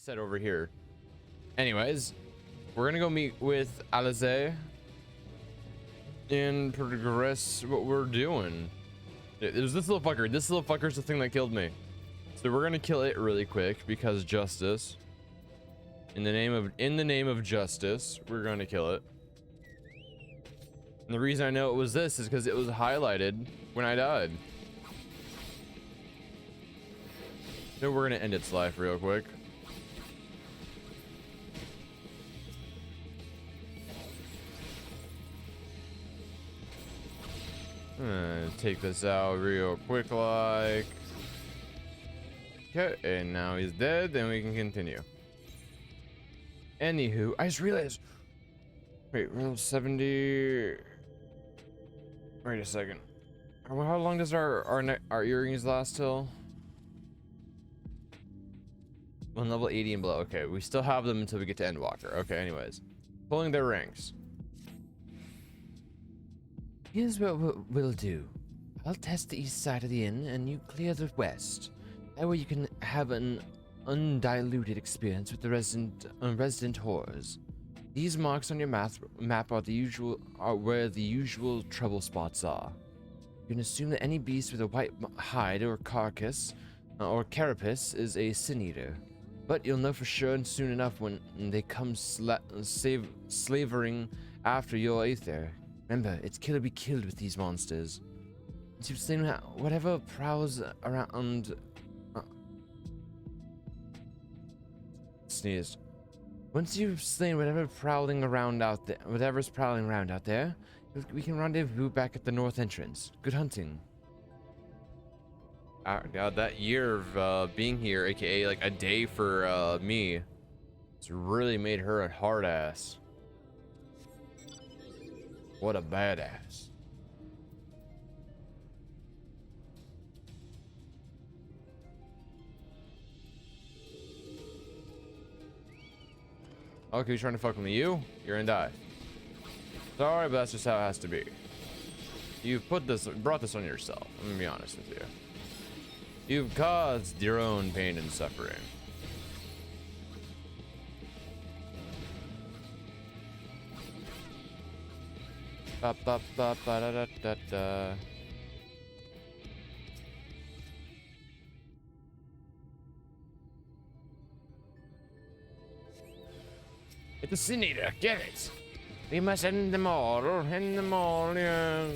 set over here. Anyways, we're gonna go meet with Alize and progress what we're doing. There's this little fucker. This little fucker's the thing that killed me. So we're gonna kill it really quick because justice. In the name of justice, we're gonna kill it. And the reason I know it was this is because it was highlighted when I died. So we're gonna end its life real quick. Take this out real quick like. Okay, and now he's dead, then we can continue. Anywho, I just realized. Wait, we're 70. Wait a second. How long does our earrings last till? On level 80 and below. Okay, we still have them until we get to Endwalker. Okay, anyways. Pulling their ranks. Here's what we'll do. I'll test the east side of the inn, and you clear the west. That way you can have an undiluted experience with the resident horrors. These marks on your map are where the usual trouble spots are. You can assume that any beast with a white hide or carcass or carapace is a sin eater, but you'll know for sure and soon enough when they come slavering after your aether. Remember, it's kill or be killed with these monsters. Once you've slain whatever prowls around. Sneezed. Once you've slain whatever's prowling around out there, we can rendezvous back at the north entrance. Good hunting. God, that year of being here, aka like a day for me, it's really made her a hard ass. What a badass. Okay, he's trying to fuck with you? You're gonna die. Sorry, but that's just how it has to be. You've brought this on yourself. I'm gonna be honest with you. You've caused your own pain and suffering. Ba ba ba ba da da da da. It's a sin eater, get it! We must end them all, yeah.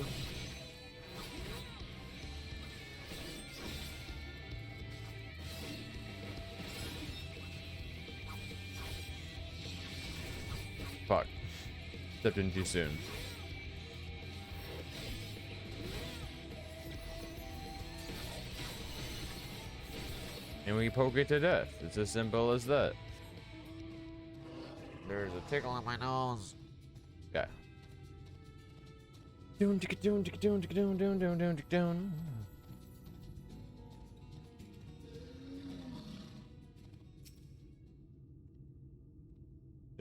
Fuck. Stepped in too soon. And we poke it to death. It's as simple as that. There's a tickle in my nose. Okay.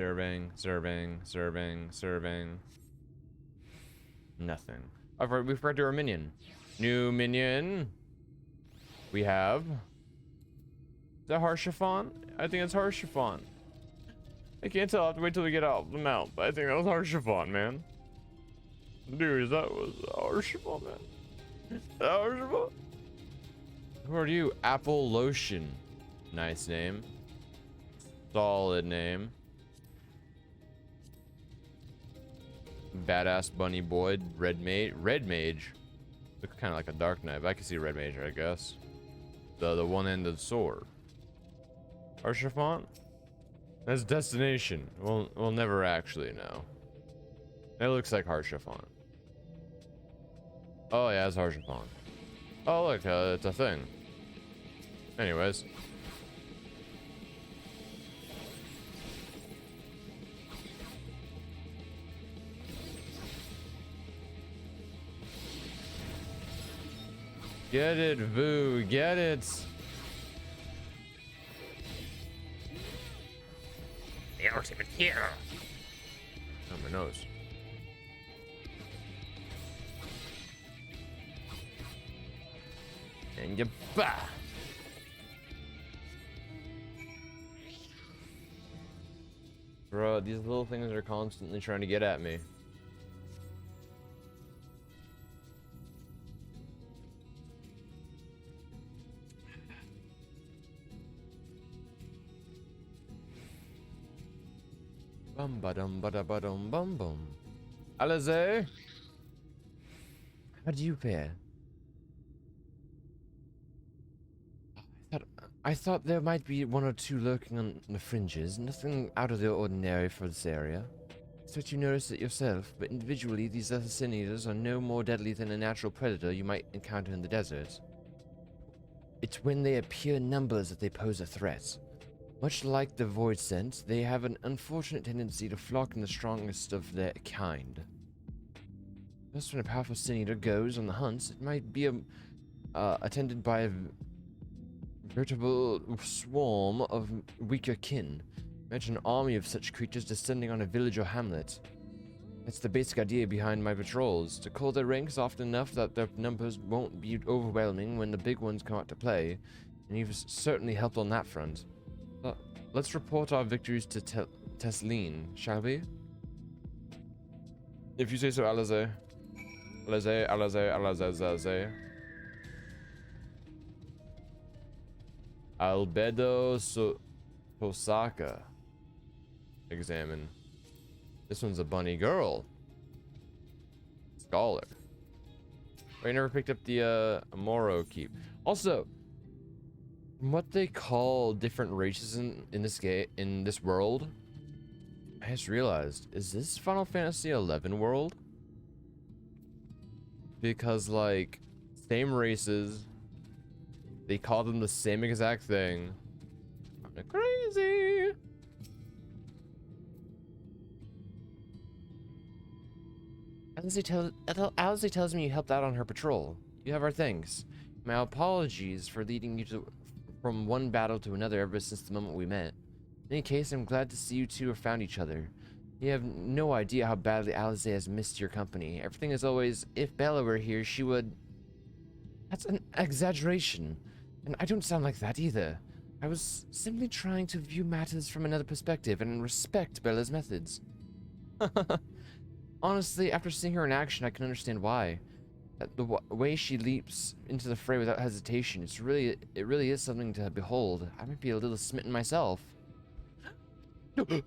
Serving. Nothing. We forgot to our minion. New minion. We have. Is that Harshiphon? I think it's Harshiphon. I can't tell. I have to wait till we get out the mount. But I think that was Harshiphon, man. Dude, that was Harshiphon, man. Harshiphon. Who are you? Apple Lotion. Nice name. Solid name. Badass bunny boy. Red mage. Looks kind of like a dark knight. But I can see red mage, I guess. The one end of the sword. Harshiphon? That's destination. We'll never actually know. It looks like Harshiphon. Oh yeah, it's Harshiphon. Oh look, it's a thing. Anyways. Get it, Vu, get it. The ultimate hero. Oh, my nose. And you bah. Bro, these little things are constantly trying to get at me. Bum ba dum ba da ba dum bum bum. Alize, how do you fare? I thought there might be one or two lurking on the fringes, nothing out of the ordinary for this area. Expect you noticed it yourself, but individually these assassinators are no more deadly than a natural predator you might encounter in the desert. It's when they appear in numbers that they pose a threat. Much like the void scent, they have an unfortunate tendency to flock in the strongest of their kind. Thus, when a powerful sin eater goes on the hunt, it might be attended by a veritable swarm of weaker kin. Imagine an army of such creatures descending on a village or hamlet. That's the basic idea behind my patrols, to call their ranks often enough that their numbers won't be overwhelming when the big ones come out to play, and you've certainly helped on that front. Let's report our victories to Tesleen, shall we? If you say so, Alize. Alize, Alize, Alize, Alize. Albedo Posaka. Examine. This one's a bunny girl. Scholar. I never picked up the Moro keep. Also, what they call different races in this game, in this world, I just realized, is this Final Fantasy XI world? Because like same races, they call them the same exact thing. Kinda crazy. Alice tells me you helped out on her patrol. You have our thanks. My apologies for leading you from one battle to another ever since the moment we met. In any case, I'm glad to see you two have found each other. You have no idea how badly Alice has missed your company. Everything is always, if Bella were here, she would... That's an exaggeration. And I don't sound like that either. I was simply trying to view matters from another perspective and respect Bella's methods. Honestly, after seeing her in action, I can understand why. The way she leaps into the fray without hesitation, it really is something to behold. I might be a little smitten myself. I'm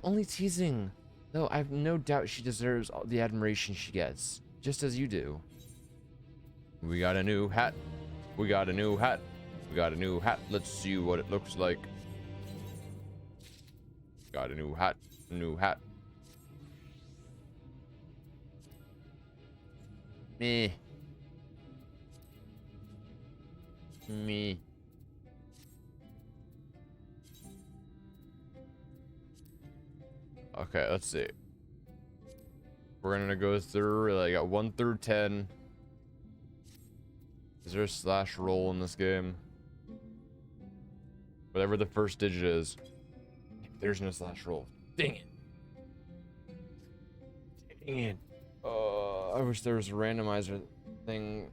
only teasing, though I've no doubt she deserves all the admiration she gets, just as you do. We got a new hat. We got a new hat. We got a new hat. Let's see what it looks like. Got a new hat. New hat. Me. Okay, let's see. We're gonna go through, I got 1 through 10. Is there a slash roll in this game? Whatever the first digit is. There's no slash roll. Dang it. Dang it. I wish there was a randomizer thing,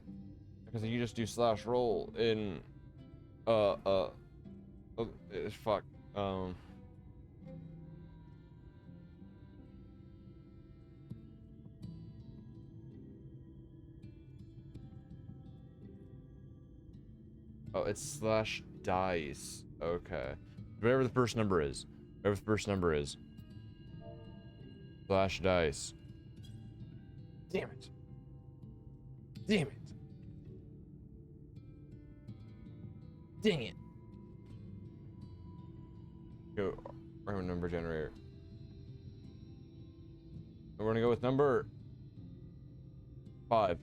because you just do slash roll in fuck. Oh, it's slash dice. Okay. Whatever the first number is. Whatever the first number is. Slash dice. Damn it. Damn it. Dang it. Go random number generator. We're gonna go with number 5.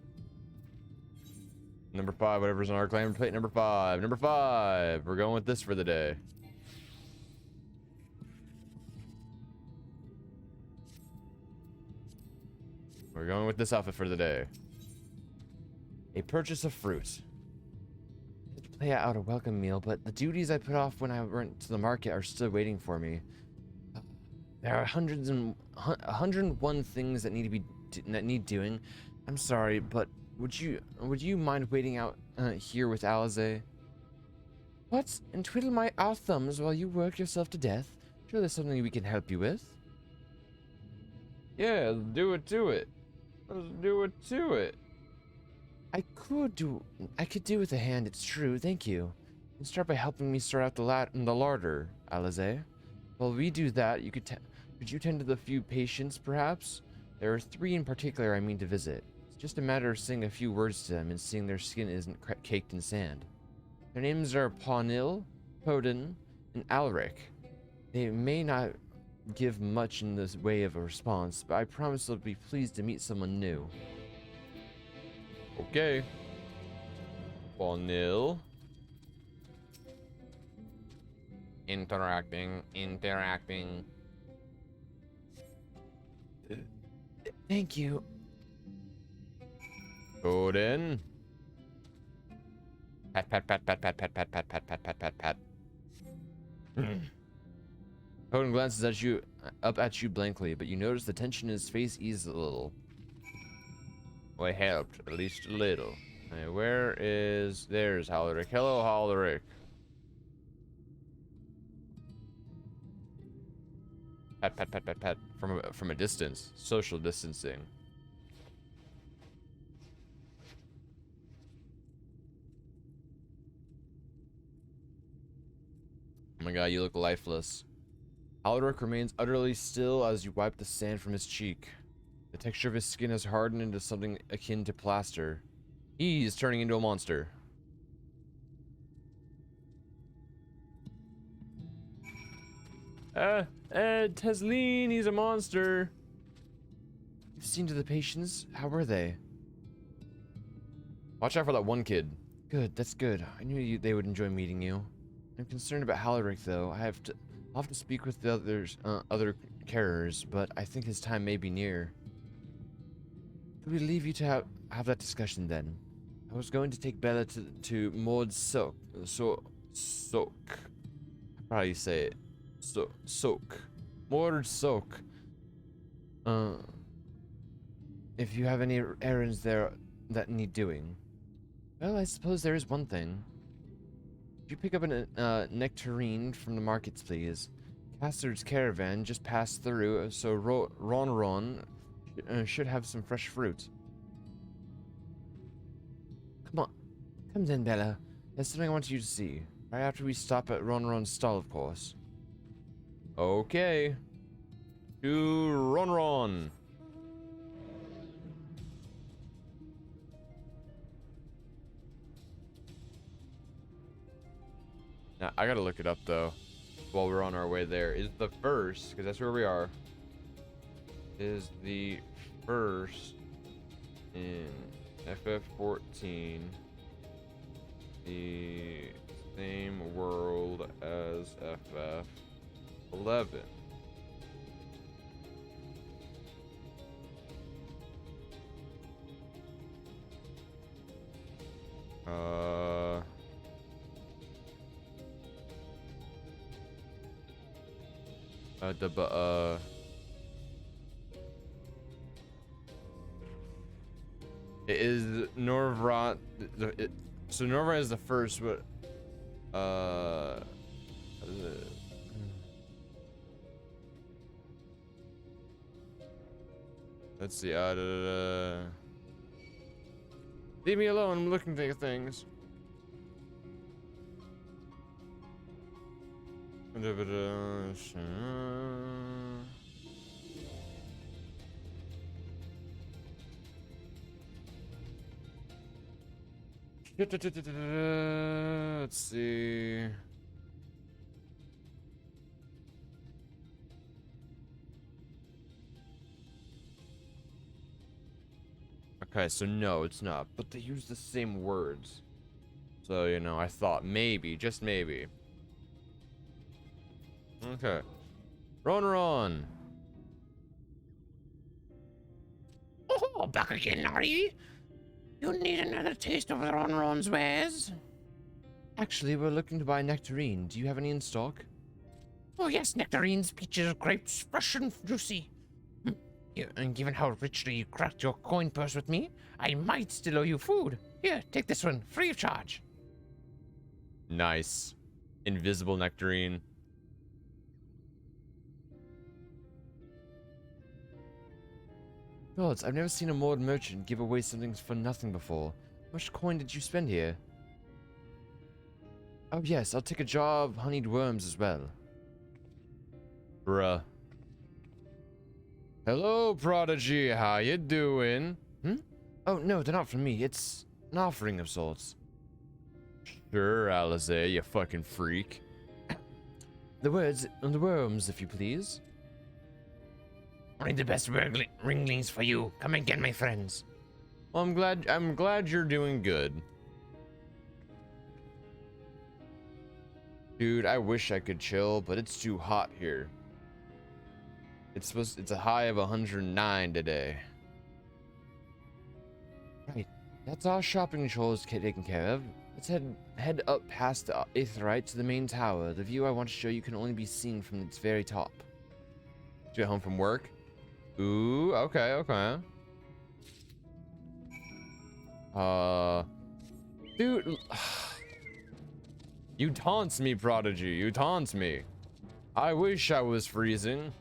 Number 5, whatever's on our claim plate, number 5. Number 5. We're going with this for the day. We're going with this outfit for the day. A purchase of fruit. I had to play out a welcome meal, but the duties I put off when I went to the market are still waiting for me. There are 101 things that need doing. I'm sorry, but would you mind waiting out here with Alize? What? And twiddle our thumbs while you work yourself to death? Sure there's something we can help you with. Yeah, do it to it. Let's do it to it. I could do with a hand, it's true, thank you. And start by helping me sort out the larder, Alize. While we do that, could you tend to the few patients, perhaps? There are 3 in particular I mean to visit. It's just a matter of saying a few words to them and seeing their skin isn't caked in sand. Their names are Pawnil, Podin, and Alric. They may not give much in the way of a response, but I promise they'll be pleased to meet someone new. Okay. Pawnil. Interacting. Thank you. Odin. Pat. Odin glances up at you blankly, but you notice the tension in his face eases a little. Well, it helped, at least a little. Hey, there's Halaric. Hello, Halaric. Pat. From a distance. Social distancing. Oh my god, you look lifeless. Halaric remains utterly still as you wipe the sand from his cheek. The texture of his skin has hardened into something akin to plaster. He's turning into a monster. Tesleen, he's a monster. You've seen to the patients? How were they? Watch out for that one kid. Good, that's good. I knew they would enjoy meeting you. I'm concerned about Halaric, though. I'll have to speak with the other carers, but I think his time may be near. Could we leave you to have that discussion then? I was going to take Bella to Maud Soak. How do you say it? Soak. Maud Soak. If you have any errands there that need doing. Well, I suppose there is one thing. Could you pick up a nectarine from the markets, please? Castard's caravan just passed through, so Ron should have some fresh fruit. Come then, Bella. There's something I want you to see. Right after we stop at Ronron's stall, of course. Okay. To Ronron. Now, I gotta look it up, though, while we're on our way there. Is the first, because that's where we are, is the first in FF14 the same world as FF11? It is Norvrot. So Norvrot is the first, but let's see. Leave me alone. I'm looking at things. Let's see. Okay, so no, it's not. But they use the same words. So, you know, I thought maybe, just maybe. Okay. Ron. Oh, back again, are you? You need another taste of Ronron's wares? Actually, we're looking to buy nectarine. Do you have any in stock? Oh yes, nectarines, peaches, grapes, fresh and juicy. And given how richly you cracked your coin purse with me, I might still owe you food. Here, take this one, free of charge. Nice. Invisible nectarine. Gods, I've never seen a moored merchant give away something for nothing before. How much coin did you spend here? Oh yes, I'll take a jar of honeyed worms as well. Bruh. Hello, Prodigy. How you doing? Hmm? Oh no, they're not from me. It's an offering of sorts. Sure, Alize, you fucking freak. The worms, if you please. Only the best ringlings for you. Come again, my friends. Well, I'm glad you're doing good. Dude, I wish I could chill, but it's too hot here. It's a high of 109 today. Right, that's our shopping chores taken care of. Let's head up past the Aetheryte to the main tower. The view I want to show you can only be seen from its very top. Get home from work. Ooh, okay. Dude, you taunt me, Prodigy. You taunt me. I wish I was freezing,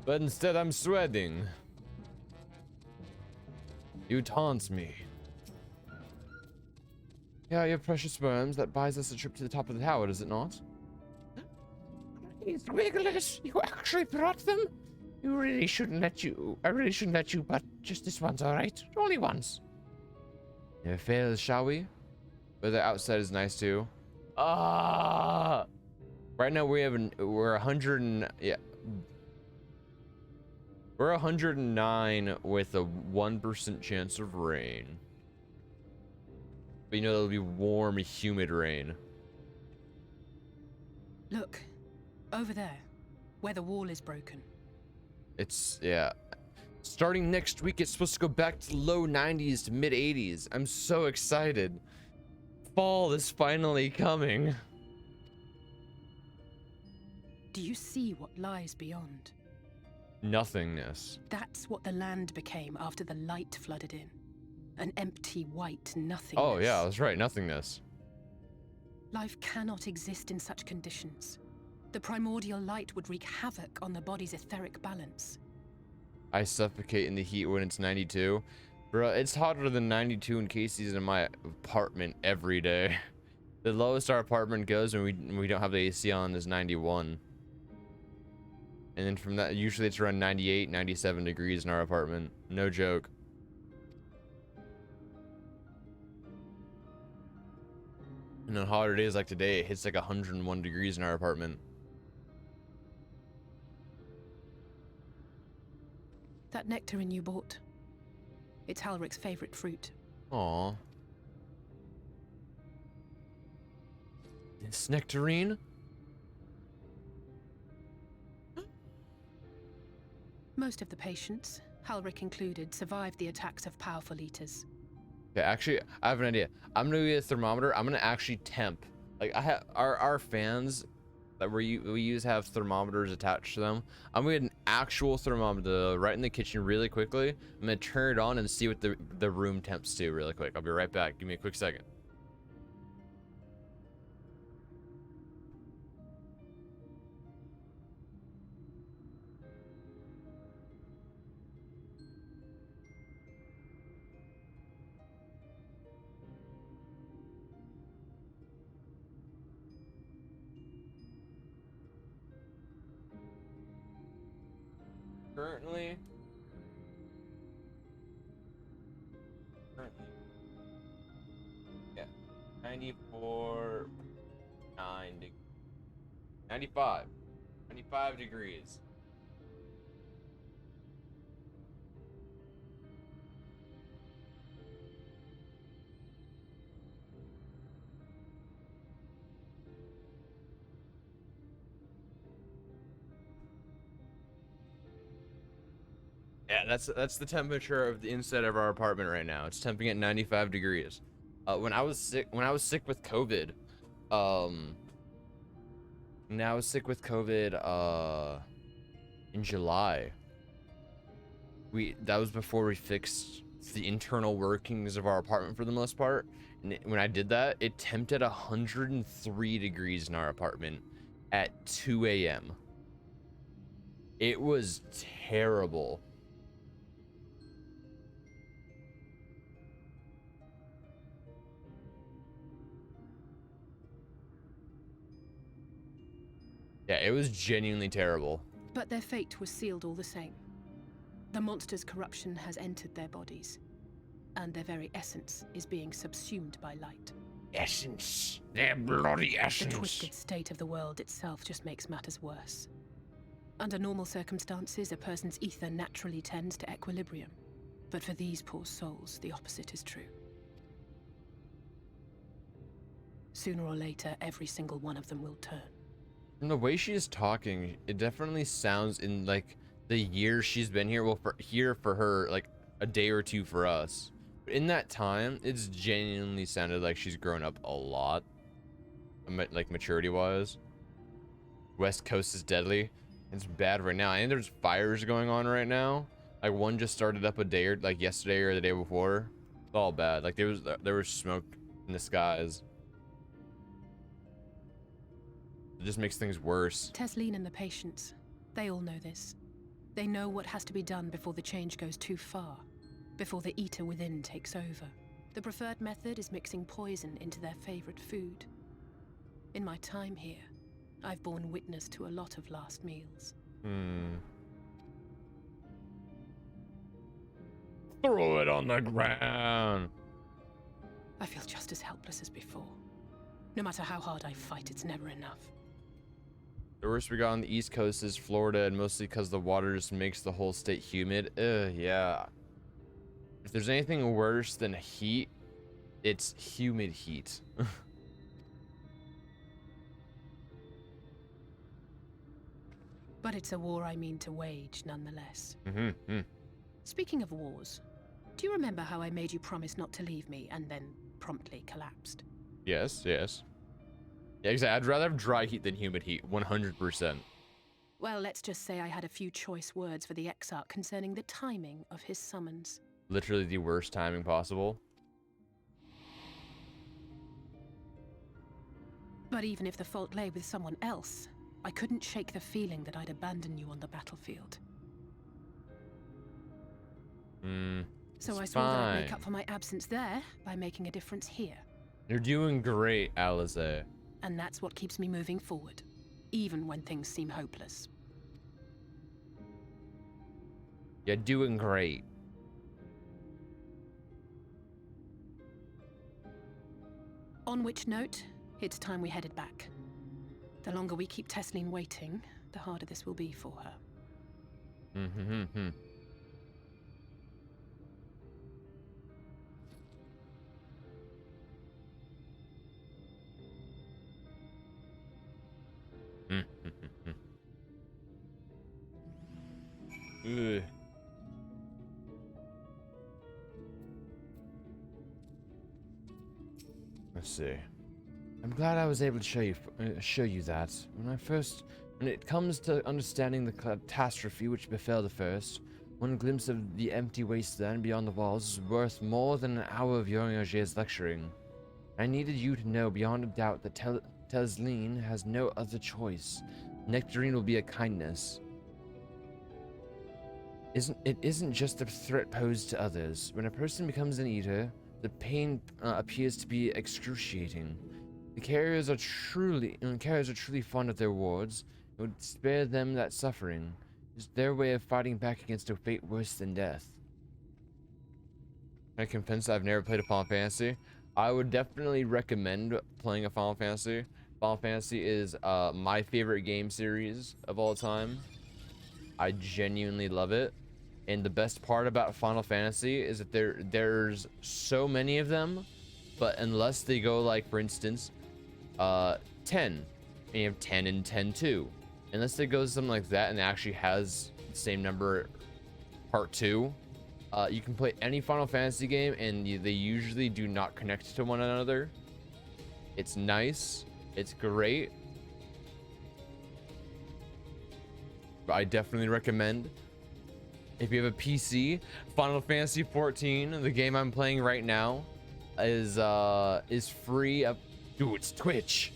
but instead I'm sweating. You taunt me. Yeah, you have precious worms. That buys us a trip to the top of the tower, does it not? It's Wiggles. You actually brought them? I really shouldn't let you, but just this once, alright? Only once. Never fails, shall we? But the outside is nice too. Right now we're 100 and yeah. We're 109 with a 1% chance of rain. But you know it'll be warm, humid rain. Look, over there, where the wall is broken. It's, yeah. Starting next week, it's supposed to go back to low 90s to mid 80s. I'm so excited. Fall is finally coming. Do you see what lies beyond? Nothingness. That's what the land became after the light flooded in. An empty, white nothingness. Oh yeah, I was right, nothingness. Life cannot exist in such conditions. The primordial light would wreak havoc on the body's etheric balance. I suffocate in the heat when it's 92. Bro, it's hotter than 92 in Casey's in my apartment every day. The lowest our apartment goes when we don't have the AC on is 91. And then from that, usually it's around 98, 97 degrees in our apartment. No joke. And on hotter days like today, it hits like 101 degrees in our apartment. That nectarine you bought. It's Halric's favorite fruit. Aww. This nectarine? Most of the patients, Halric included, survived the attacks of powerful eaters. Okay, actually, I have an idea. I'm gonna get a thermometer. I'm gonna actually temp. Like I have our fans that we use have thermometers attached to them. I'm gonna get an actual thermometer right in the kitchen really quickly. I'm gonna turn it on and see what the room temps to really quick. I'll be right back. Give me a quick second. Currently, yeah, 94, 95 degrees. Yeah, that's the temperature of the inside of our apartment right now. It's temping at 95 degrees. When I was sick with COVID, in July. That was before we fixed the internal workings of our apartment for the most part. And when I did that, it temped at 103 degrees in our apartment at 2 a.m. It was terrible. Yeah, it was genuinely terrible. But their fate was sealed all the same. The monster's corruption has entered their bodies, and their very essence is being subsumed by light. Essence. Their bloody The essence. twisted state of the world itself just makes matters worse. Under normal circumstances, a person's ether naturally tends to equilibrium. But for these poor souls, the opposite is true. Sooner or later, every single one of them will turn. From the way she is talking, it definitely sounds in like the year she's been here. Well, for her, like a day or two for us. But in that time, it's genuinely sounded like she's grown up a lot, like maturity-wise. West Coast is deadly. It's bad right now, and there's fires going on right now. Like one just started up a day or like yesterday or the day before. It's all bad. Like there was smoke in the skies. It just makes things worse. Tesleen and the patients, they all know this. They know what has to be done before the change goes too far, before the eater within takes over. The preferred method is mixing poison into their favorite food. In my time here, I've borne witness to a lot of last meals. Throw it on the ground. I feel just as helpless as before. No matter how hard I fight, it's never enough. The worst we got on the East Coast is Florida, and mostly because the water just makes the whole state humid. Yeah. If there's anything worse than heat, it's humid heat. But it's a war I mean to wage, nonetheless. Mm-hmm. Speaking of wars, do you remember how I made you promise not to leave me and then promptly collapsed? Yes. Yeah, exactly. I'd rather have dry heat than humid heat, 100%. Well, let's just say I had a few choice words for the Exarch concerning the timing of his summons. Literally the worst timing possible. But even if the fault lay with someone else, I couldn't shake the feeling that I'd abandon you on the battlefield. So I swore that I'd make up for my absence there by making a difference here. You're doing great, Alize. And that's what keeps me moving forward, even when things seem hopeless. You're doing great. On which note, it's time we headed back. The longer we keep Tesleen waiting, the harder this will be for her. Ugh. Let's see. I'm glad I was able to show you that. When it comes to understanding the catastrophe which befell the first, one glimpse of the empty wasteland beyond the walls is worth more than an hour of Yoringer's lecturing. I needed you to know beyond a doubt that Tesleen has no other choice. Nectarine will be a kindness. It isn't just a threat posed to others. When a person becomes an eater, the pain appears to be excruciating. The carriers are truly fond of their wards. It would spare them that suffering. It's their way of fighting back against a fate worse than death. I confess I've never played a Final Fantasy. I would definitely recommend playing a Final Fantasy. Final Fantasy is my favorite game series of all time. I genuinely love it. And the best part about Final Fantasy is that there's so many of them, but unless they go like, for instance, 10, and you have 10 and 10 too. Unless it goes something like that and actually has the same number part 2, you can play any Final Fantasy game and they usually do not connect to one another. It's nice. It's great. But I definitely recommend. If you have a PC, Final Fantasy 14, the game I'm playing right now, is free up. Dude, it's Twitch.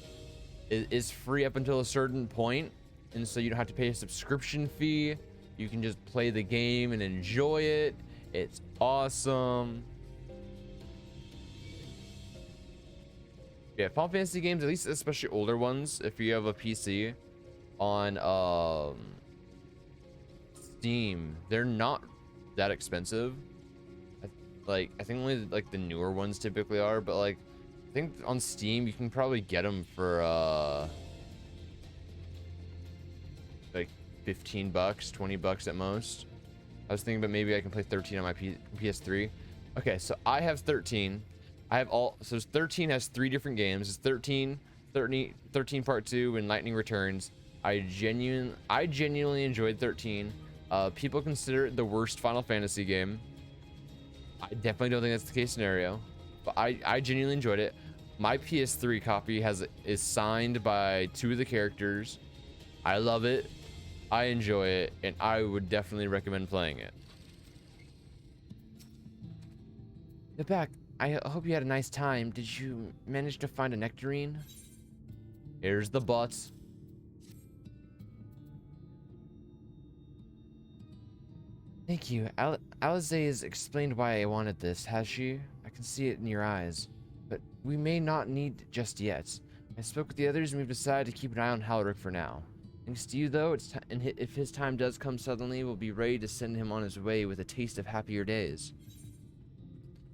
Is free up until a certain point, and so you don't have to pay a subscription fee. You can just play the game and enjoy it. It's awesome. Yeah, Final Fantasy games, at least especially older ones, if you have a PC on Steam, they're not that expensive. I think only like the newer ones typically are, but like I think on Steam you can probably get them for like 15 bucks, 20 bucks at most. I was thinking, but maybe I can play 13 on my PS3. Okay, so I have 13. I have so 13 has 3 different games. It's 13 Part 2 and Lightning Returns. I genuinely enjoyed 13. People consider it the worst Final Fantasy game. I definitely don't think that's the case scenario, but I genuinely enjoyed it. My PS3 copy is signed by 2 of the characters. I love it. I enjoy it, and I would definitely recommend playing it. Get back. I hope you had a nice time. Did you manage to find a nectarine? Here's the butts. Thank you. Alize has explained why I wanted this, has she? I can see it in your eyes. But we may not need just yet. I spoke with the others and we've decided to keep an eye on Halric for now. Thanks to you though, if his time does come suddenly, we'll be ready to send him on his way with a taste of happier days.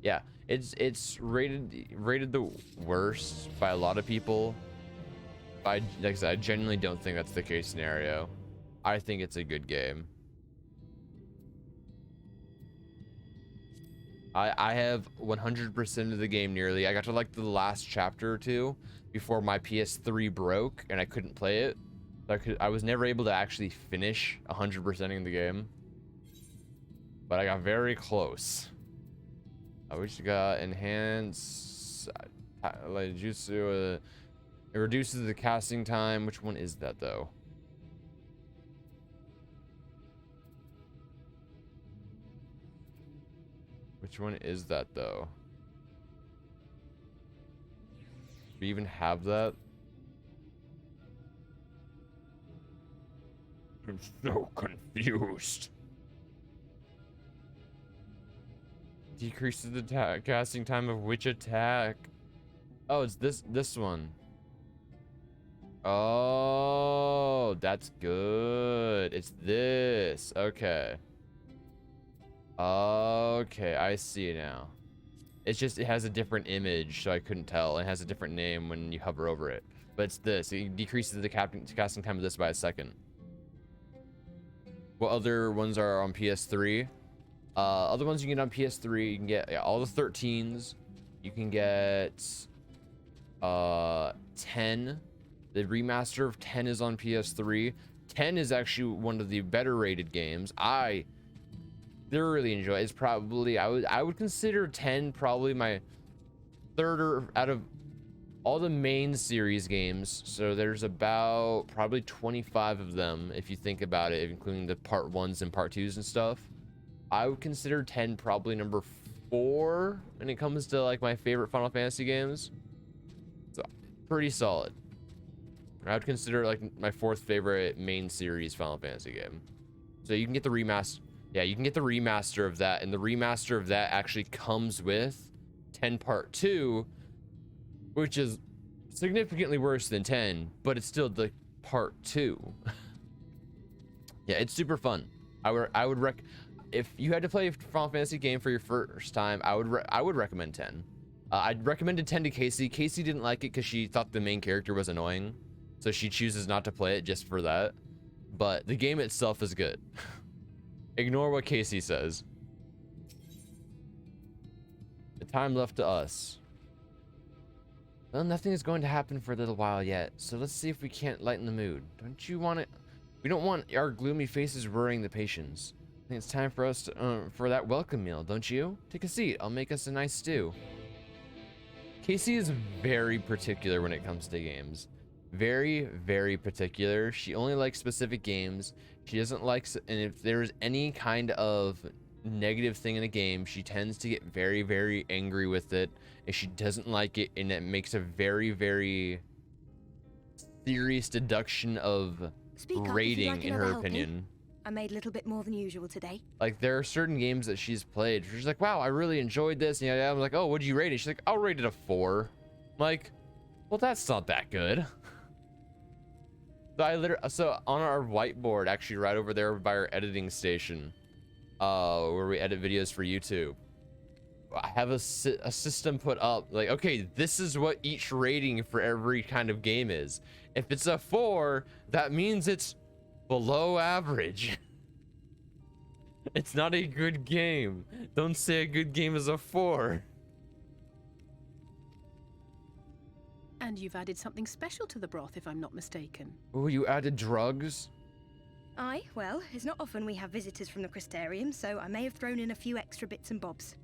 Yeah, it's rated the worst by a lot of people. Like I said, I genuinely don't think that's the case scenario. I think it's a good game. I have 100% of the game nearly. I got to like the last chapter or 2 before my PS3 broke and I couldn't play it. I was never able to actually finish 100%ing the game, but I got very close. We just got enhance like jutsu. It reduces the casting time. Which one is that though? Which one is that though? Do we even have that? I'm so confused. Decreases the casting time of which attack? Oh, it's this one. Oh, that's good. It's this. Okay. Okay, I see now. It's just it has a different image, so I couldn't tell. It has a different name when you hover over it. But it's this. It decreases the casting time of this by a second. What other ones are on PS3? Other ones you can get on PS3, you can get all the 13s. You can get 10. The remaster of 10 is on PS3. 10 is actually one of the better rated games. I thoroughly enjoy it. It's probably I would consider 10 probably my third or out of all the main series games. So there's about probably 25 of them if you think about it, including the part 1s and part 2s and stuff. I would consider 10 probably number 4 when it comes to like my favorite Final Fantasy games. So pretty solid. I would consider it like my 4th favorite main series Final Fantasy game. So you can get the remaster. Yeah, you can get the remaster of that, and the remaster of that actually comes with 10 part 2, which is significantly worse than 10, but it's still the part 2. Yeah, it's super fun. If you had to play a Final Fantasy game for your first time, I would recommend 10. I'd recommended 10 to Casey. Casey didn't like it because she thought the main character was annoying, so she chooses not to play it just for that. But the game itself is good. Ignore what Casey says. The time left to us. Well, nothing is going to happen for a little while yet, so let's see if we can't lighten the mood. Don't you want it? We don't want our gloomy faces worrying the patients. I think it's time for us to, for that welcome meal, don't you? Take a seat. I'll make us a nice stew. Casey is very particular when it comes to games. very, very particular. She only likes specific games. She doesn't like, and if there's any kind of negative thing in a game, she tends to get very, very angry with it if she doesn't like it, and it makes a very, very serious deduction of Speak up if you'd rating like in another her helping. opinion. I made a little bit more than usual today. Like, there are certain games that she's played. She's like, wow, I really enjoyed this. And I'm like, oh, what'd you rate it? She's like, I'll rate it a 4. I'm like, well, that's not that good. So on our whiteboard, actually right over there by our editing station, where we edit videos for YouTube, I have a system put up like, okay, this is what each rating for every kind of game is. If it's a 4, that means it's below average. It's not a good game. Don't say a good game is a 4. And you've added something special to the broth, if I'm not mistaken. Oh, you added drugs? Aye, well, it's not often we have visitors from the Crystarium, so I may have thrown in a few extra bits and bobs.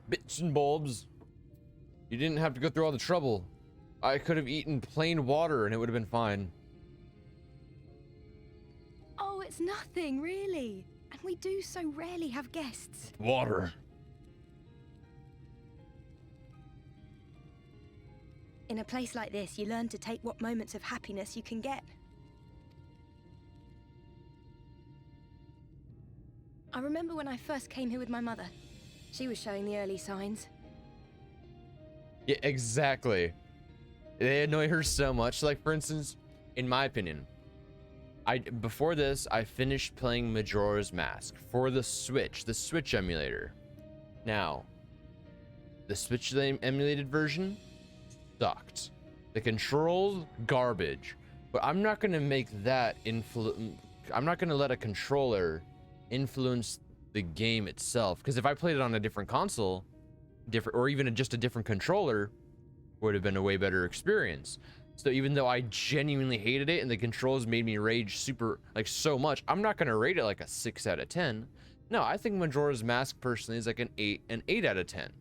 Bits and bobs? You didn't have to go through all the trouble. I could have eaten plain water and it would have been fine. Oh, it's nothing, really. And we do so rarely have guests. Water. In a place like this, you learn to take what moments of happiness you can get. I remember when I first came here with my mother. She was showing the early signs. Yeah, exactly. They annoy her so much. Like, for instance, in my opinion, before this, I finished playing Majora's Mask for the Switch emulator. Now, the Switch emulated version sucked. The controls, garbage. But I'm not gonna make that I'm not gonna let a controller influence the game itself. Because if I played it on a different console, or even just a different controller, would have been a way better experience. So even though I genuinely hated it and the controls made me rage so much, I'm not gonna rate it like a 6 out of 10. No, I think Majora's Mask personally is like an 8 out of 10.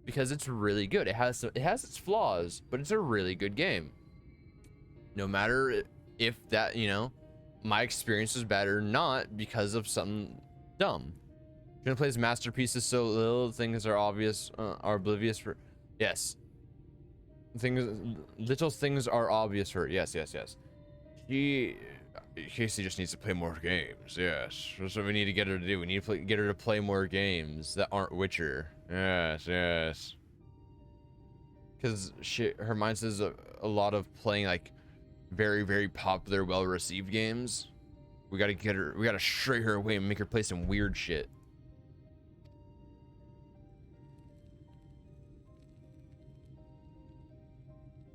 Because it's really good. It has its flaws, but it's a really good game. No matter if that, my experience was bad or not because of something dumb. You're gonna play his masterpieces so little things are obvious, are oblivious for. Yes. Little things are obvious for. Yes. Casey just needs to play more games. Yes, that's what we need to get her to do. We need to get her to play more games that aren't Witcher. Yes. Because her mind says a lot of playing like very, very popular, well-received games. We gotta stray her away and make her play some weird shit.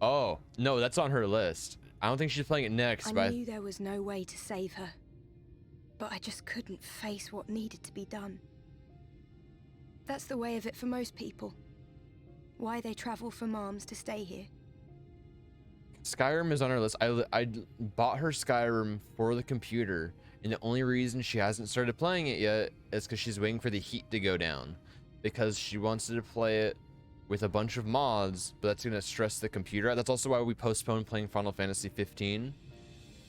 Oh, no, that's on her list. I don't think she's playing it next. I knew there was no way to save her, but I just couldn't face what needed to be done. That's the way of it for most people. Why they travel from arms to stay here. Skyrim is on her list. I bought her Skyrim for the computer, and the only reason she hasn't started playing it yet is because she's waiting for the heat to go down. Because she wants to play it with a bunch of mods, but that's gonna stress the computer out. That's also why we postponed playing Final Fantasy 15,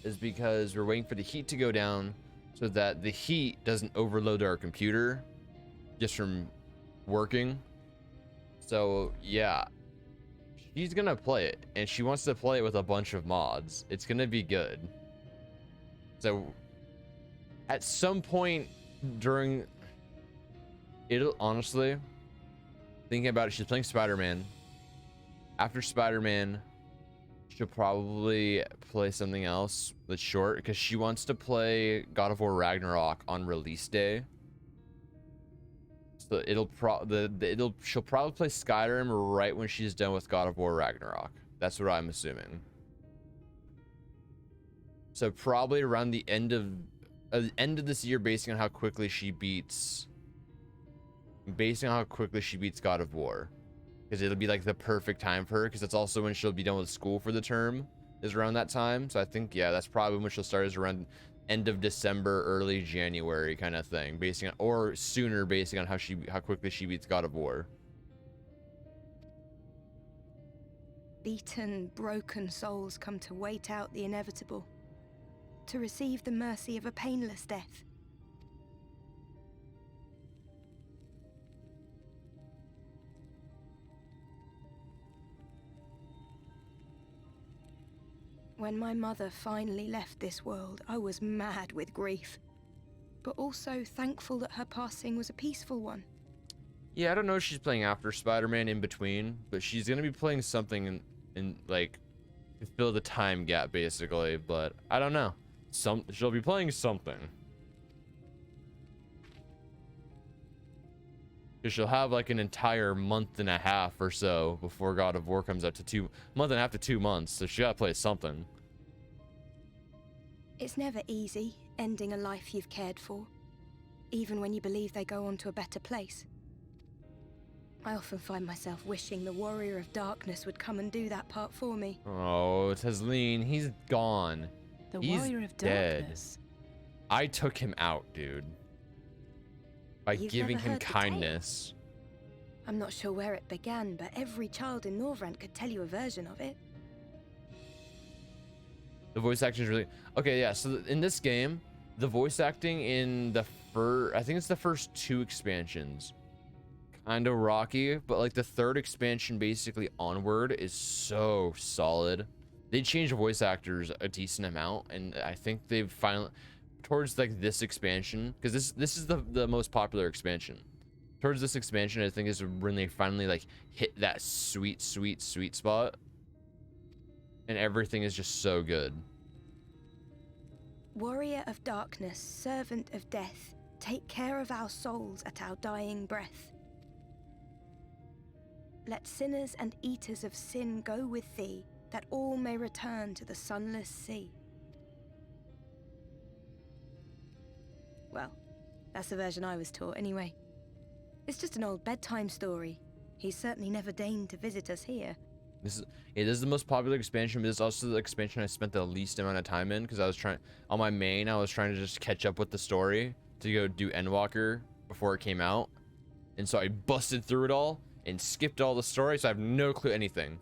is because we're waiting for the heat to go down so that the heat doesn't overload our computer just from working. So yeah, she's gonna play it, and she wants to play it with a bunch of mods. It's gonna be good. So at some point during it'll honestly, thinking about it, she's playing Spider-Man. After Spider-Man, she'll probably play something else that's short because she wants to play God of War Ragnarok on release day. So she'll probably play Skyrim right when she's done with God of War Ragnarok. That's what I'm assuming. So probably around the end of this year, based on how quickly she beats God of War, because it'll be like the perfect time for her, because that's also when she'll be done with school for the term, is around that time. So I think, yeah, that's probably when she'll start, is around end of December, early January kind of thing, basing on, or sooner, basing on how quickly she beats God of War. beaten, broken souls come to wait out the inevitable, to receive the mercy of a painless death. When my mother finally left this world, I was mad with grief, but also thankful that her passing was a peaceful one. Yeah, I don't know if she's playing after Spider-Man in between, but she's gonna be playing something in like to fill the time gap basically, but I don't know. She'll be playing something. Because she'll have like an entire month and a half or so before God of War comes out to month and a half to 2 months, so she gotta play something. It's never easy ending a life you've cared for, even when you believe they go on to a better place. I often find myself wishing the Warrior of Darkness would come and do that part for me. Oh, Tasleen, he's gone. The He's Warrior of dead. Darkness. I took him out, dude. By You've giving never him heard the tale? kindness. I'm not sure where it began, but every child in Norvrent could tell you a version of it. The voice acting is really okay. Yeah, so in this game, the voice acting in the I think it's the first 2 expansions, kind of rocky, but like the 3rd expansion basically onward is so solid. They changed voice actors a decent amount, and I think they've finally towards like this expansion, because this is the most popular expansion. Towards this expansion, I think is when they finally like hit that sweet spot, and everything is just so good. Warrior of Darkness, servant of death, take care of our souls at our dying breath. Let sinners and eaters of sin go with thee, that all may return to the sunless sea. Well, that's the version I was taught anyway. It's just an old bedtime story. He's certainly never deigned to visit us here. This is the most popular expansion, but it's also the expansion I spent the least amount of time in, because I was trying on my main. I was trying to just catch up with the story to go do Endwalker before it came out, and so I busted through it all and skipped all the story, so I have no clue anything.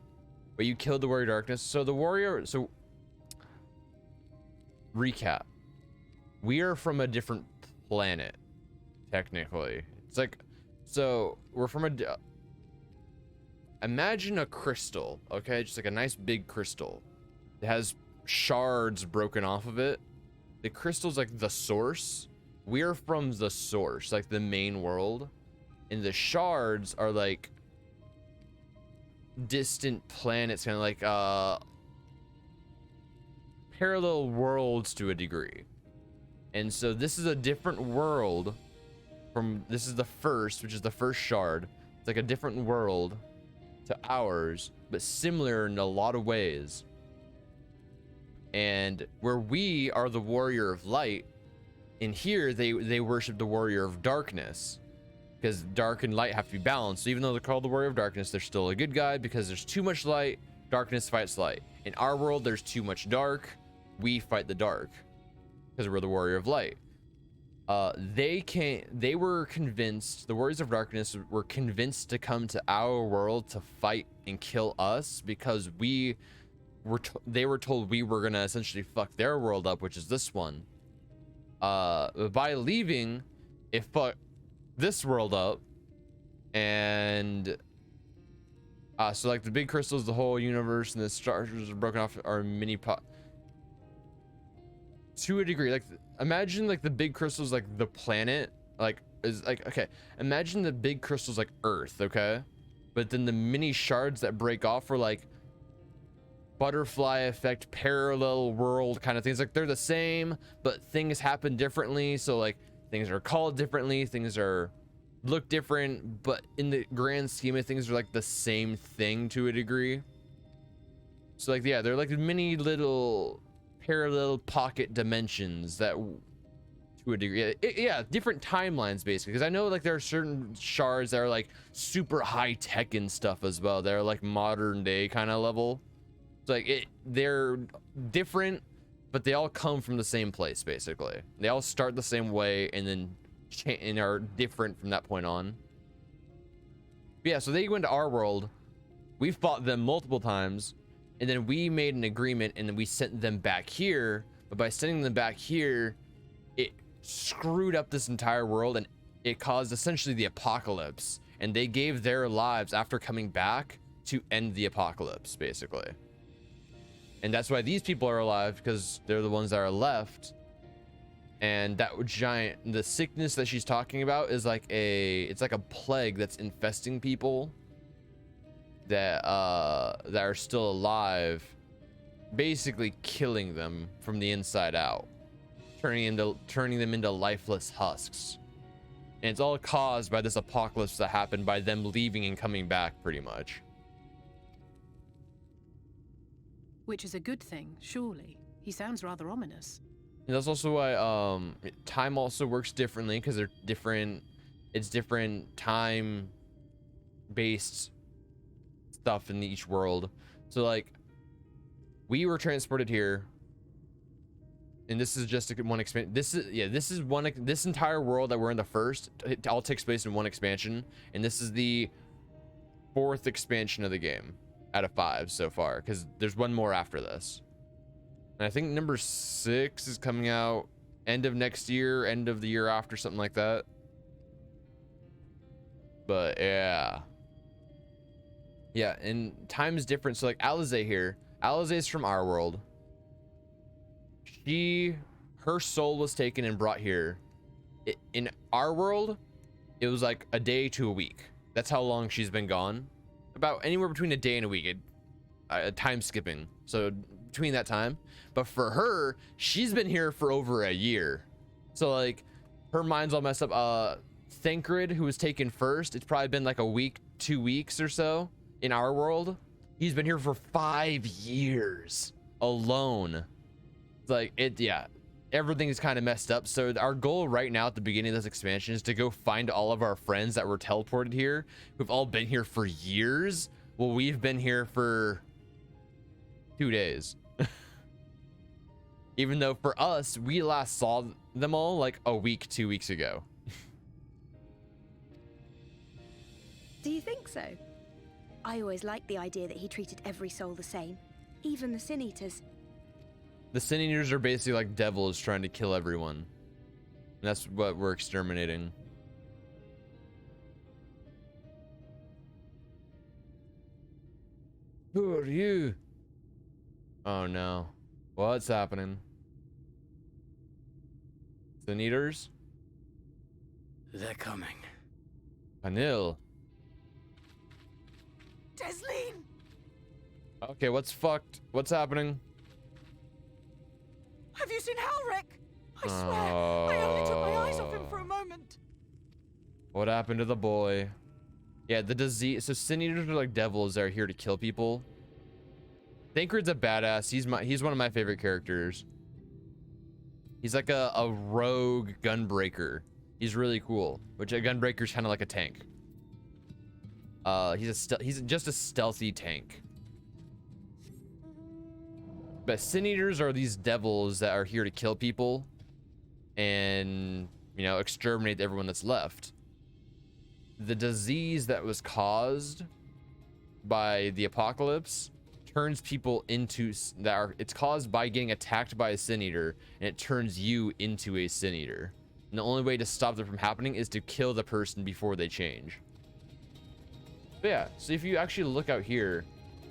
But you killed the Warrior of Darkness. So the Warrior. So recap: we are from a different planet, technically. It's like, so we're from a. Imagine a crystal, okay? Just like a nice big crystal. It has shards broken off of it. The crystal's like the source. We're from the source, like the main world. And the shards are like distant planets, kind of like parallel worlds to a degree. And so this is a different world from, this is the first, which is the first shard. It's like a different world to ours, but similar in a lot of ways. And where we are the Warrior of Light, in here they worship the Warrior of Darkness, because dark and light have to be balanced. So even though they're called the Warrior of Darkness, they're still a good guy, because there's too much light, darkness fights light. In our world, there's too much dark, we fight the dark, because we're the Warrior of Light. They were convinced, the Warriors of Darkness were convinced to come to our world to fight and kill us, because they were told we were gonna essentially fuck their world up, which is this one. By leaving, it fucked this world up. And so like the big crystals, the whole universe, and the stars are broken off are mini pot to a degree. Like imagine like the big crystals like the planet, like is like, okay, imagine the big crystals like Earth, okay, but then the mini shards that break off are like butterfly effect, parallel world kind of things. Like they're the same, but things happen differently. So like things are called differently, things are look different, but in the grand scheme of things are like the same thing to a degree. So like, yeah, they're like mini little parallel pocket dimensions that to a degree, yeah, different timelines basically, because I know like there are certain shards that are like super high tech and stuff as well. They're like modern day kind of level. So like they're different, but they all come from the same place basically. They all start the same way and then and are different from that point on. But yeah, so they go into our world We fought them multiple times, and then we made an agreement, and then we sent them back here. But by sending them back here, it screwed up this entire world, and it caused essentially the apocalypse. And they gave their lives after coming back to end the apocalypse, basically. And that's why these people are alive, because they're the ones that are left. And that the sickness that she's talking about is like it's like a plague that's infesting people that are still alive, basically killing them from the inside out, turning them into lifeless husks. And it's all caused by this apocalypse that happened by them leaving and coming back, pretty much. Which is a good thing, surely. He sounds rather ominous. And that's also why time also works differently, because they're different. It's different time based stuff in each world. So like, we were transported here, and this is just one expansion. This entire world that we're in, the first, it all takes place in one expansion, and this is the 4th expansion of the game out of 5 so far, because there's one more after this. And I think number 6 is coming out end of next year, end of the year after, something like that. But yeah, and time is different. So like Alize here, Alize is from our world. Her soul was taken and brought here. In our world, it was like a day to a week. That's how long she's been gone. About anywhere between a day and a week. Time skipping. So between that time. But for her, she's been here for over a year. So like, her mind's all messed up. Thancred, who was taken first, it's probably been like a week, 2 weeks or so in our world. He's been here for 5 years alone. It's like, everything is kind of messed up. So our goal right now at the beginning of this expansion is to go find all of our friends that were teleported here, who've all been here for years. Well, we've been here for 2 days. Even though for us, we last saw them all like a week, 2 weeks ago. Do you think so? I always liked the idea that he treated every soul the same, even the Sin Eaters. The Sin Eaters are basically like devils trying to kill everyone. And that's what we're exterminating. Who are you? Oh no. What's happening? Sin Eaters? They're coming. Anil. Desleen! Okay, what's fucked? What's happening? Have you seen Halric? I swear, I only took my eyes off him for a moment. What happened to the boy? Yeah, the disease. So Sin Eaters are like devils that are here to kill people. Thancred's a badass. He's one of my favorite characters. He's like a rogue gunbreaker. He's really cool. Which a gunbreaker's kind of like a tank. He's just a stealthy tank. But Sin Eaters are these devils that are here to kill people and, you know, exterminate everyone that's left. The disease that was caused by the apocalypse turns people into it's caused by getting attacked by a Sin Eater, and it turns you into a Sin Eater. And the only way to stop that from happening is to kill the person before they change. But yeah, so if you actually look out here,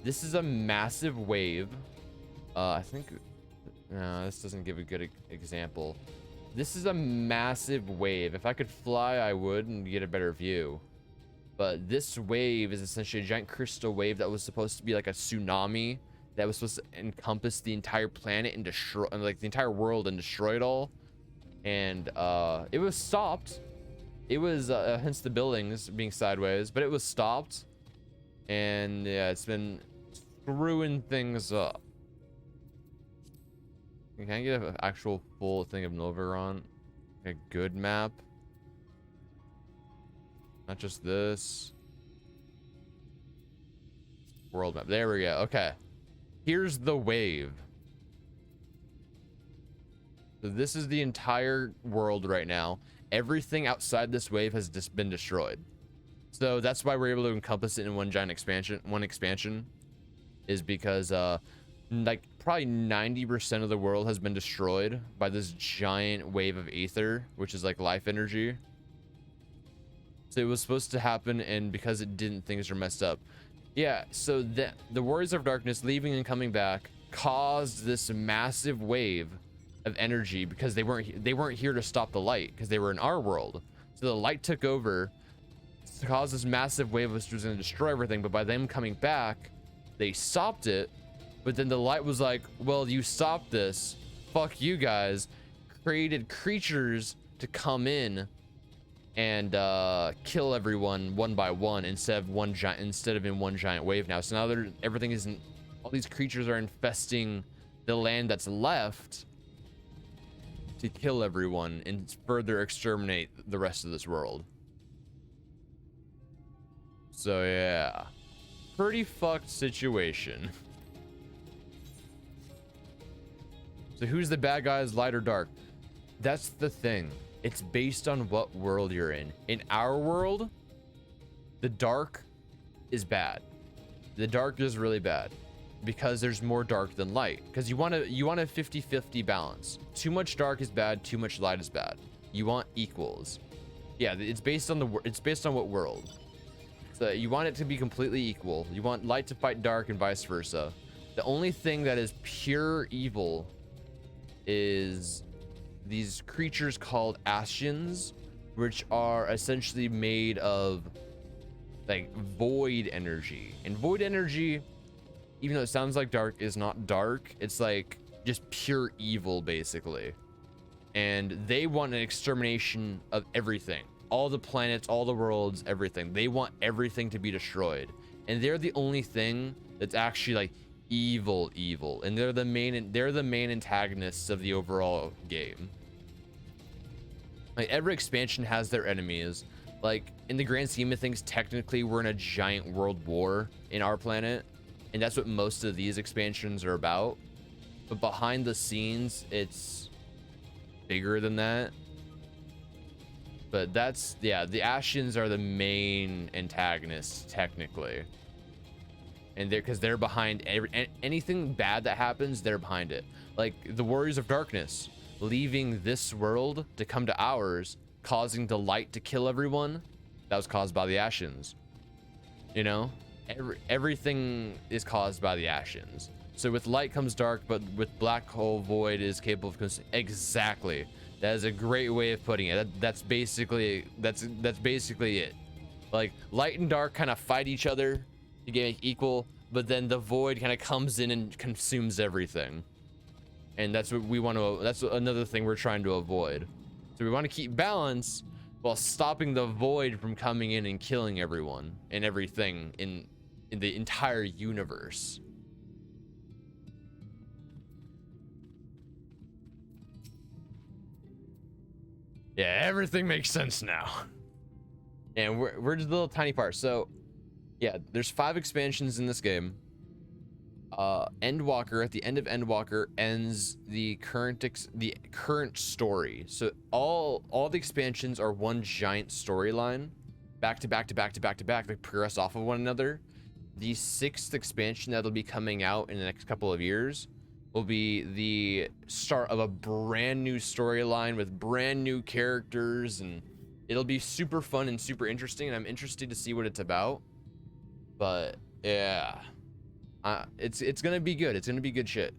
this is a massive wave. I think no, this doesn't give a good example. This is a massive wave. If I could fly, I would and get a better view. But this wave is essentially a giant crystal wave that was supposed to be like a tsunami that was supposed to encompass the entire planet and destroy, like the entire world, and destroy it all. And it was stopped. It was hence the buildings being sideways, but it was stopped. And yeah, it's been screwing things up. Can I get an actual full thing of Novaron? A good map. Not just this. World map. There we go. Okay. Here's the wave. So this is the entire world right now. Everything outside this wave has just been destroyed. So that's why we're able to encompass it in one giant expansion. One expansion is because like probably 90% of the world has been destroyed by this giant wave of aether, which is like life energy. So it was supposed to happen, and because it didn't, things are messed up. Yeah, so the Warriors of Darkness leaving and coming back caused this massive wave of energy because they weren't here to stop the light, because they were in our world. So the light took over to cause this massive wave which was going to destroy everything, but by them coming back, they stopped it. But then the light was like, well, you stopped this, fuck you guys, created creatures to come in and kill everyone one by one instead of in one giant wave now. So now everything isn't, all these creatures are infesting the land that's left to kill everyone and further exterminate the rest of this world. So yeah, pretty fucked situation. So who's the bad guys, light or dark? That's the thing. It's based on what world you're in. In our world, the dark is bad. The dark is really bad because there's more dark than light. Because you want a 50-50 balance. Too much dark is bad, too much light is bad. You want equals. Yeah, it's based on what world. So you want it to be completely equal. You want light to fight dark and vice versa. The only thing that is pure evil is these creatures called Ascians, which are essentially made of like void energy. And void energy, even though it sounds like dark, is not dark. It's like just pure evil, basically. And they want an extermination of everything. All the planets, all the worlds, everything. They want everything to be destroyed. And they're the only thing that's actually like evil, and they're the main antagonists of the overall game. Like every expansion has their enemies. Like in the grand scheme of things, technically we're in a giant world war in our planet, and that's what most of these expansions are about. But behind the scenes, it's bigger than that. But that's, yeah, the Ascians are the main antagonists technically. And they're behind anything bad that happens, they're behind it. Like the Warriors of Darkness leaving this world to come to ours, causing the light to kill everyone, that was caused by the Ascians. You know, everything is caused by the Ascians. So with light comes dark, but with black hole void is capable of exactly. That is a great way of putting it. That's basically it. Like light and dark kind of fight each other to get equal, but then the void kind of comes in and consumes everything. And that's what we want to, that's another thing we're trying to avoid. So we want to keep balance while stopping the void from coming in and killing everyone and everything in the entire universe. Yeah, everything makes sense now. And we're just a little tiny part. So yeah, there's 5 expansions in this game. Endwalker, at the end of Endwalker ends the current story. So all the expansions are one giant storyline, back to back. They progress off of one another. The 6th expansion that'll be coming out in the next couple of years will be the start of a brand new storyline with brand new characters, and it'll be super fun and super interesting, and I'm interested to see what it's about. But yeah, it's gonna be good. It's gonna be good shit.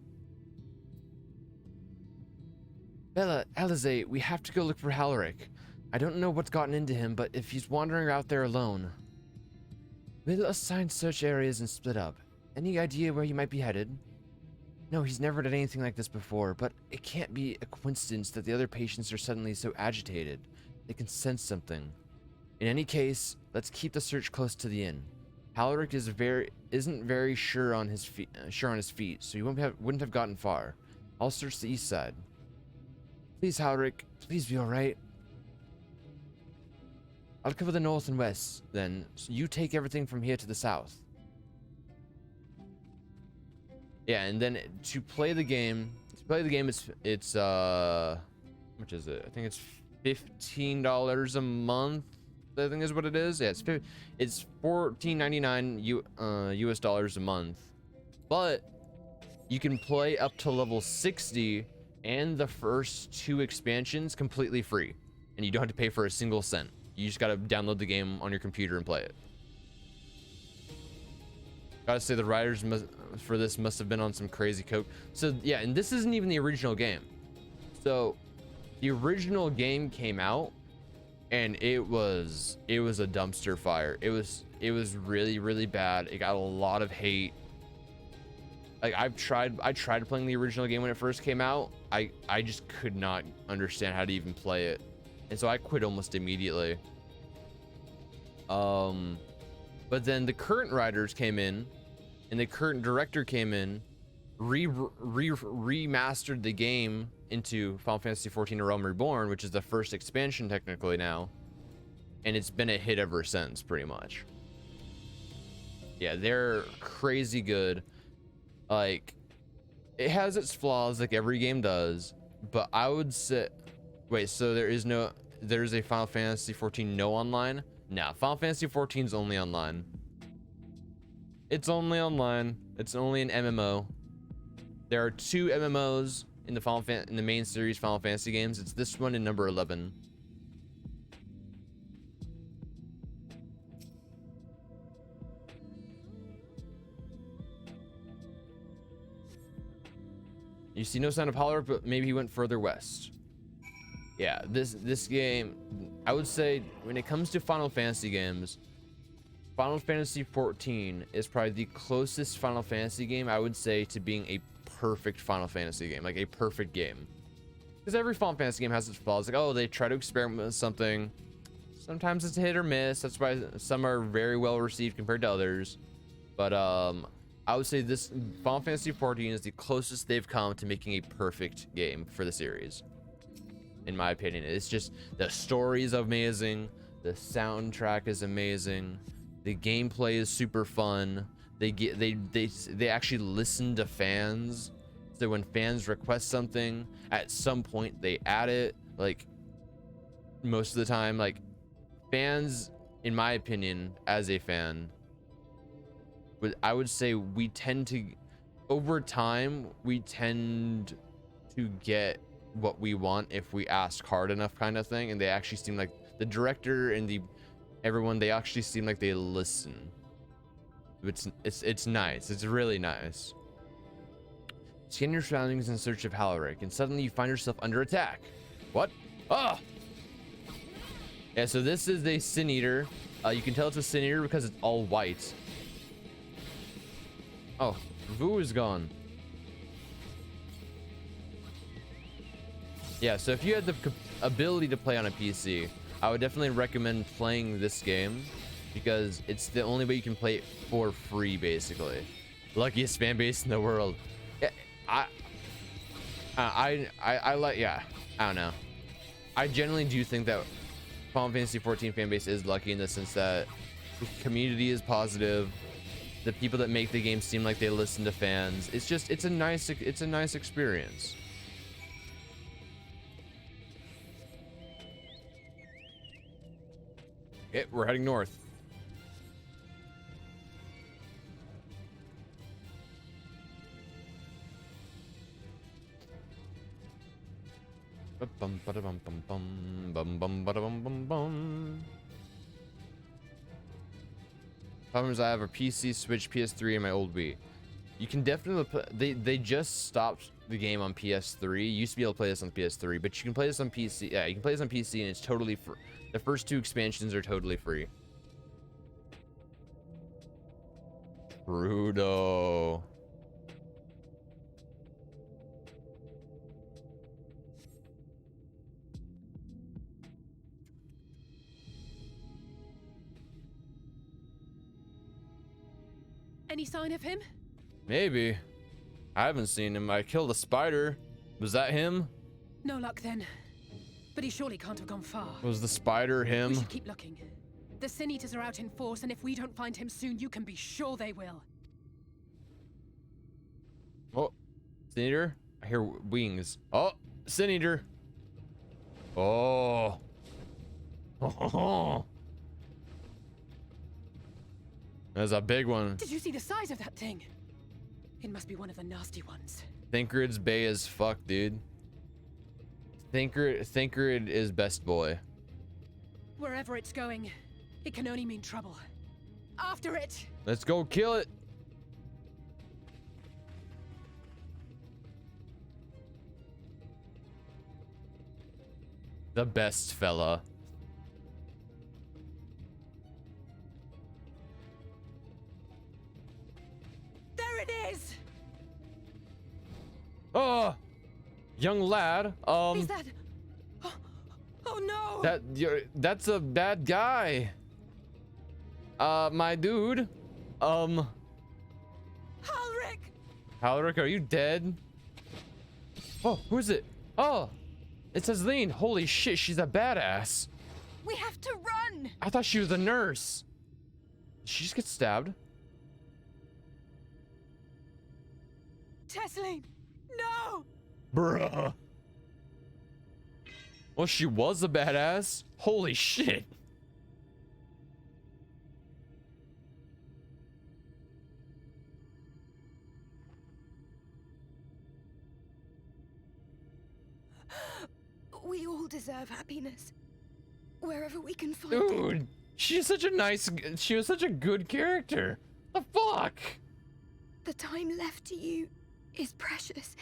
Bella, Alize, we have to go look for Halric. I don't know what's gotten into him, but if he's wandering out there alone, we'll assign search areas and split up. Any idea where he might be headed? No, he's never done anything like this before, but it can't be a coincidence that the other patients are suddenly so agitated. They can sense something. In any case, let's keep the search close to the inn. Halric isn't very sure on his feet, so he wouldn't have gotten far. I'll search the east side. Please, Halric, please be all right. I'll cover the north and west, then. So you take everything from here to the south. Yeah, and then to play the game, it's how much is it? I think it's $15 a month I think is what it is. Yeah, it's $14.99 US dollars a month, but you can play up to level 60 and the first 2 expansions completely free, and you don't have to pay for a single cent. You just gotta download the game on your computer and play it. Gotta say the writers for this must have been on some crazy coke. So yeah, and this isn't even the original game. So the original game came out and it was a dumpster fire. It was really, really bad. It got a lot of hate. Like I tried playing the original game when it first came out. I just could not understand how to even play it. And so I quit almost immediately. But then the current writers came in and the current director came in, remastered the game into Final Fantasy XIV: A Realm Reborn, which is the first expansion technically now, and it's been a hit ever since, pretty much. Yeah, they're crazy good. Like, it has its flaws like every game does, but I would say, wait, so there's a Final Fantasy XIV no online? No, Final Fantasy XIV is only online. It's only online. It's only an MMO. There are 2 MMOs in the main series Final Fantasy games. It's this one and number 11. You see no sign of Holler, but maybe he went further west. Yeah, this game, I would say when it comes to Final Fantasy games, Final Fantasy XIV is probably the closest Final Fantasy game I would say to being a perfect Final Fantasy game, like a perfect game. Because every Final Fantasy game has its flaws. Like, oh, they try to experiment with something. Sometimes it's a hit or miss. That's why some are very well received compared to others. But I would say this Final Fantasy XIV is the closest they've come to making a perfect game for the series. In my opinion, it's just the story is amazing, the soundtrack is amazing, the gameplay is super fun. They actually listen to fans, so when fans request something, at some point they add it. Like most of the time, like fans, in my opinion, as a fan, I would say we tend to, over time, we tend to get what we want if we ask hard enough, kind of thing. And they actually seem like the director and everyone, they actually seem like they listen. It's nice. It's really nice. Scan your surroundings in search of Halaric, and suddenly you find yourself under attack. What? Oh! Yeah, so this is a Sin Eater. You can tell it's a Sin Eater because it's all white. Oh, Vu is gone. Yeah, so if you had the ability to play on a PC, I would definitely recommend playing this game because it's the only way you can play it for free, basically. Luckiest fan base in the world. Yeah, I like, yeah, I don't know. I generally do think that Final Fantasy XIV fan base is lucky in the sense that the community is positive. The people that make the game seem like they listen to fans. It's a nice experience. Okay, we're heading north. Bum bada bum bum bum bum bada bum bum bum. Problem is I have a PC, Switch, PS3, and my old Wii. You can definitely play, they just stopped the game on PS3. You used to be able to play this on PS3, but you can play this on PC. Yeah, you can play this on PC, and it's totally free. The first 2 expansions are totally free. Trudeau. Any sign of him? Maybe. I haven't seen him. I killed a spider. Was that him? No luck then. But he surely can't have gone far. Was the spider We him? should keep looking. The Sin Eaters are out in force, and if we don't find him soon, you can be sure they will. Oh, Sin Eater? I hear wings. Oh, Sin Eater. Oh. Oh. That's a big one. Did you see the size of that thing? It must be one of the nasty ones. Thinkerid's bay as fuck, dude. Thinkerid is best boy. Wherever it's going, it can only mean trouble. After it! Let's go kill it. The best fella. There it is! Oh, young lad. Is that... Oh no! That's a bad guy. My dude. Halric! Halric, are you dead? Oh, who is it? Oh, it says Lean. Holy shit, she's a badass. We have to run! I thought she was a nurse. Did she just get stabbed? Tesleen! No! Bruh. Well, she was a badass. Holy shit. We all deserve happiness. Wherever we can find it. Dude, she was such a good character. The fuck? The time left to you is precious.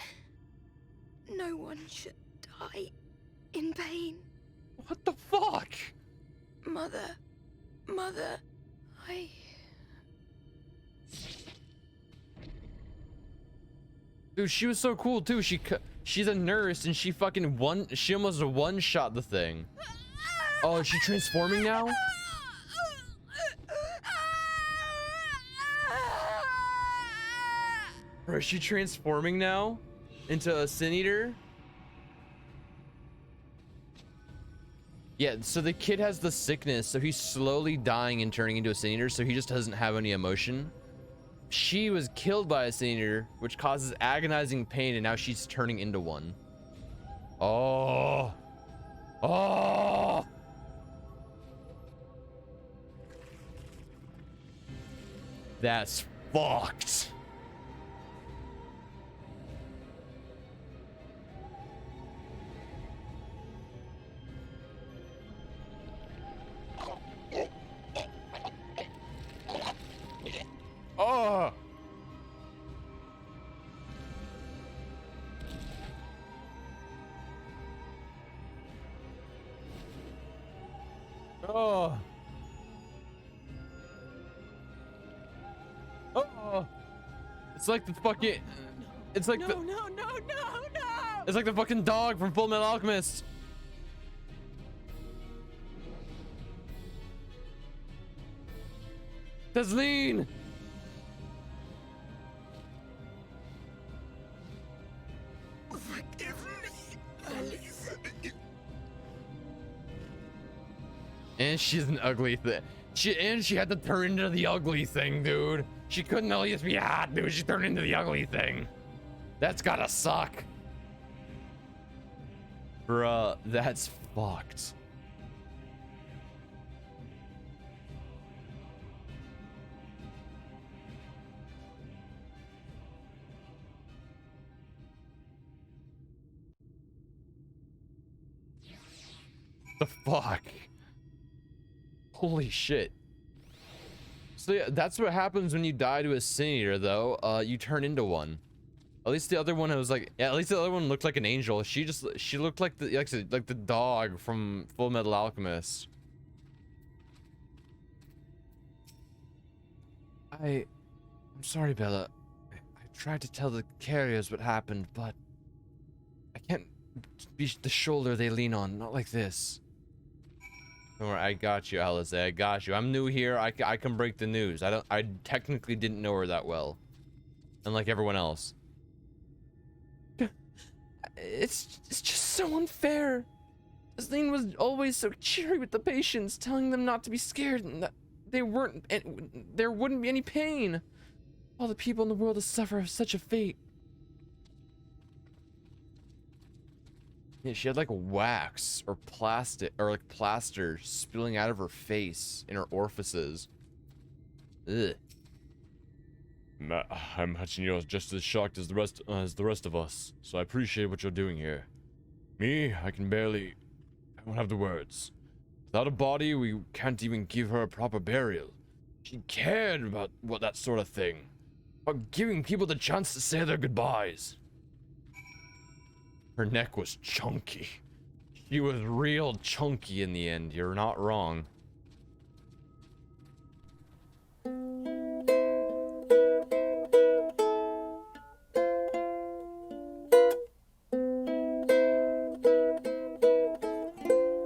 No one should die in pain. What the fuck? Mother, I... Dude, she was so cool too. She's a nurse and she almost one-shot the thing. Oh, is she transforming now? Or is she transforming now into a Sin Eater? Yeah, so the kid has the sickness, so he's slowly dying and turning into a Sin Eater, so he just doesn't have any emotion. She was killed by a Sin Eater, which causes agonizing pain, and now she's turning into one. Oh. Oh. That's fucked. Oh. Oh. Oh. It's like the fucking... It's like the... No! It's like the fucking dog from Full Metal Alchemist. Tesleen! Forgive me, Alice. And she's an ugly thing. She had to turn into the ugly thing, dude. She couldn't at least be hot, dude. She turned into the ugly thing. That's gotta suck. Bruh, that's fucked. The fuck? Holy shit. So yeah, that's what happens when you die to a Sin Eater, though. You turn into one. At least the other one was like, yeah, at least the other one looked like an angel. She looked like the dog from Full Metal Alchemist. I'm sorry, Bella. I tried to tell the carriers what happened, but I can't be the shoulder they lean on, not like this. Don't worry, I got you, Alice. I got you. I'm new here. I can break the news. I technically didn't know her that well, unlike everyone else. It's just so unfair. Tesleen was always so cheery with the patients, telling them not to be scared and that there wouldn't be any pain. All the people in the world to suffer such a fate. Yeah, she had like wax or plastic or like plaster spilling out of her face in her orifices. Ugh. I imagine you're just as shocked as the rest of us, so I appreciate what you're doing here. Me, I don't have the words. Without a body, we can't even give her a proper burial. She cared about that sort of thing. About giving people the chance to say their goodbyes. Her neck was chunky. She was real chunky in the end, you're not wrong.